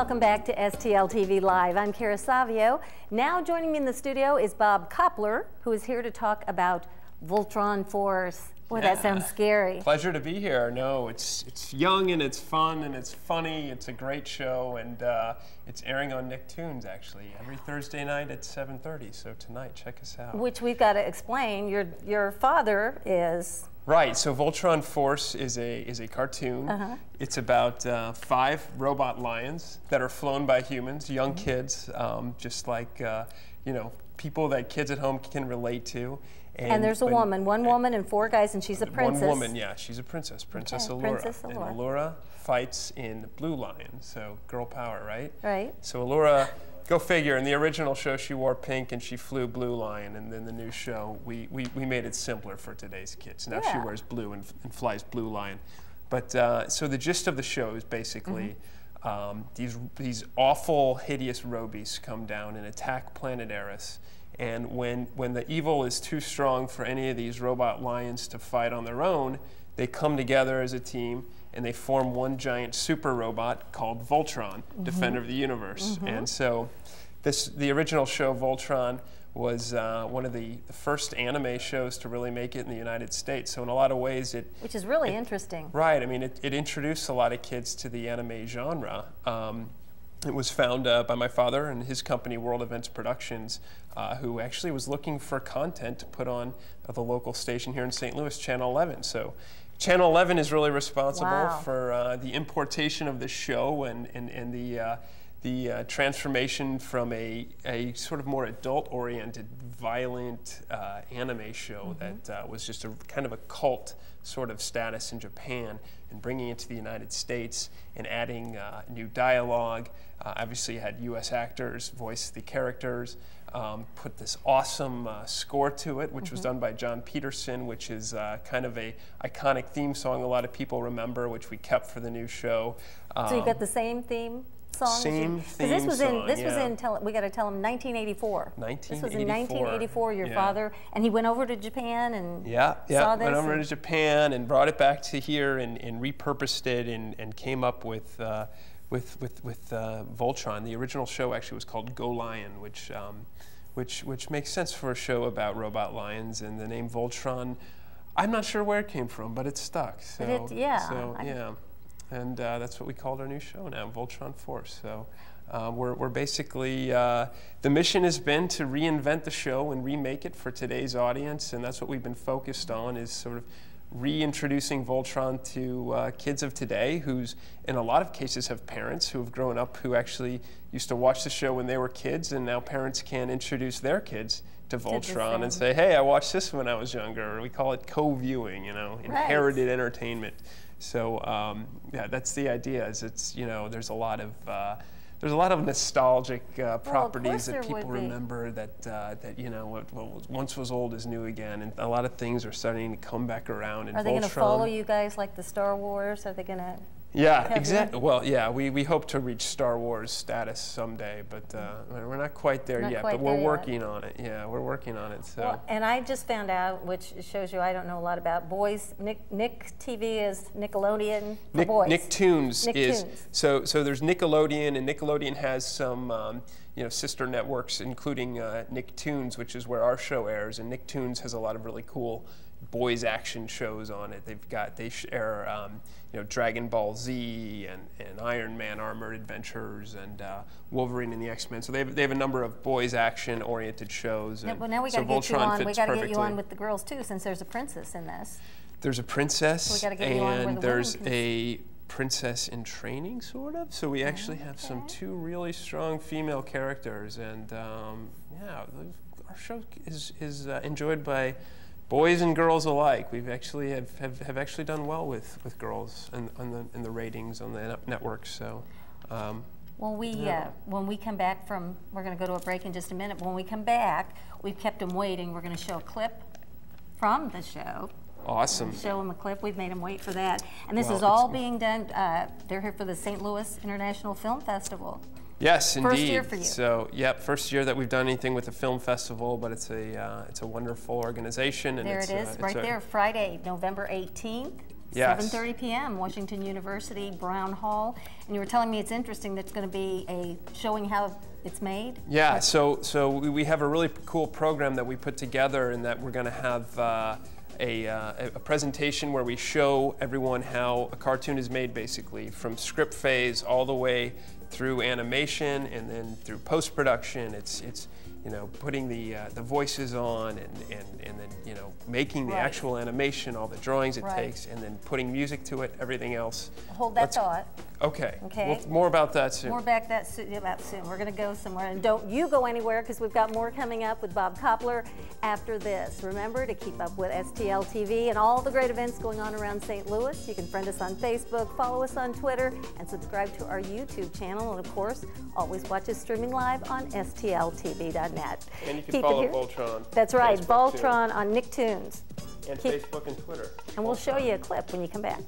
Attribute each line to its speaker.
Speaker 1: welcome back to STL TV Live. I'm Kara Savio. Now joining me in the studio is Bob Koppler, who is here to talk about Voltron Force. Boy, yeah. That sounds scary.
Speaker 2: Pleasure to be here. No, it's young and it's fun and it's funny. It's a great show, and it's airing on Nicktoons actually every Thursday night at 7:30. So tonight, check us out.
Speaker 1: Which we've got to explain. Your father is.
Speaker 2: Right, so Voltron Force is a cartoon. It's about 5 robot lions that are flown by humans, young kids, just like you know, people that kids at home can relate to.
Speaker 1: And there's a woman, one woman and 4 guys, and she's a princess.
Speaker 2: One woman, yeah, she's a princess, Princess Allura.
Speaker 1: Princess Allura.
Speaker 2: And Allura fights in Blue Lion, so girl power, right?
Speaker 1: Right.
Speaker 2: So Allura, go figure, in the original show she wore pink and she flew Blue Lion, and then the new show we made it simpler for today's kids. Now she wears blue and flies Blue Lion. But so the gist of the show is basically these awful, hideous robies come down and attack planet Eris. And when the evil is too strong for any of these robot lions to fight on their own, they come together as a team and they form one giant super robot called Voltron, Defender of the Universe. And so the original show, Voltron, was one of the first anime shows to really make it in the United States. So in a lot of ways
Speaker 1: which is really interesting.
Speaker 2: Right, I mean it introduced a lot of kids to the anime genre. It was found by my father and his company, World Events Productions, who actually was looking for content to put on the local station here in St. Louis, Channel 11. So Channel 11 is really responsible for the importation of this show and the transformation from a sort of more adult-oriented, violent anime show that was just a kind of a cult sort of status in Japan, and bringing it to the United States and adding new dialogue. Obviously, you had U.S. actors voice the characters, put this awesome score to it, which was done by John Peterson, which is kind of a iconic theme song a lot of people remember, which we kept for the new show.
Speaker 1: So you've got the same theme song?
Speaker 2: Same theme
Speaker 1: this was
Speaker 2: song,
Speaker 1: this was in, we got to tell him, 1984.
Speaker 2: 1984.
Speaker 1: This was in 1984, your father, and he went over to Japan and saw this?
Speaker 2: Went over to Japan and brought it back to here and repurposed it and came up with Voltron. The original show actually was called Go Lion, which makes sense for a show about robot lions, and the name Voltron, I'm not sure where it came from, but it stuck. So, and that's what we called our new show now, Voltron Force. So we're basically, the mission has been to reinvent the show and remake it for today's audience, and that's what we've been focused on, is sort of reintroducing Voltron to kids of today, who's in a lot of cases have parents who have grown up who actually used to watch the show when they were kids, and now parents can introduce their kids to Voltron and say, hey, I watched this when I was younger. Or we call it co-viewing, you know, inherited entertainment. So yeah, that's the idea. Is it's, you know, there's a lot of nostalgic properties that people remember that you know what once was old is new again, and a lot of things are starting to come back around. And
Speaker 1: are they going to follow you guys like the Star Wars? Are they going to?
Speaker 2: Yeah, exactly. Well, yeah, we hope to reach Star Wars status someday, but we're not quite there yet. But we're working on it. Yeah, we're working on it. So.
Speaker 1: Well, and I just found out, which shows you I don't know a lot about boys. Nick TV is Nickelodeon for boys.
Speaker 2: Nicktoons is so there's Nickelodeon, and Nickelodeon has some you know, sister networks, including Nicktoons, which is where our show airs, and Nicktoons has a lot of really cool boys action shows on it. They share you know, Dragon Ball Z and Iron Man Armored Adventures and Wolverine and the X-Men. So they have a number of boys action oriented shows.
Speaker 1: Well, now we got to get you on. We got to get you on with the girls too, since there's a princess in this.
Speaker 2: There's a princess,
Speaker 1: so we got to get you on
Speaker 2: and there's a princess in training, sort of. So we actually have two really strong female characters, and yeah, our show is enjoyed by boys and girls alike. We've actually have actually done well with girls in the ratings on the network. So
Speaker 1: when we come back from, we're going to go to a break in just a minute. When we come back, we've kept them waiting. We're going to show a clip from the show.
Speaker 2: Awesome.
Speaker 1: Show them a clip. We've made them wait for that. And this is all being done. They're here for the St. Louis International Film Festival.
Speaker 2: Yes, indeed.
Speaker 1: First year for you.
Speaker 2: So, yep, first year that we've done anything with the film festival, but it's a wonderful organization. And
Speaker 1: there it is, right there, Friday, November 18th.
Speaker 2: Yes.
Speaker 1: 7:30 p.m. Washington University, Brown Hall. And you were telling me it's interesting that it's going to be a showing how it's made?
Speaker 2: Yeah, so we have a really cool program that we put together, and that we're going to have a presentation where we show everyone how a cartoon is made, basically, from script phase all the way through animation and then through post-production. It's you know, putting the voices on and then, you know, making the actual animation, all the drawings it takes, and then putting music to it, everything else.
Speaker 1: Hold that thought.
Speaker 2: Okay.
Speaker 1: Okay.
Speaker 2: Well, more about that soon.
Speaker 1: More about that soon. We're going to go somewhere. And don't you go anywhere, because we've got more coming up with Bob Koppler after this. Remember to keep up with STL TV and all the great events going on around St. Louis. You can friend us on Facebook, follow us on Twitter, and subscribe to our YouTube channel. And of course, always watch us streaming live on STLTV.net.
Speaker 2: And you can follow Voltron.
Speaker 1: That's right,
Speaker 2: Facebook
Speaker 1: Voltron on Nicktoons.
Speaker 2: And Facebook and Twitter.
Speaker 1: And we'll show you a clip when you come back.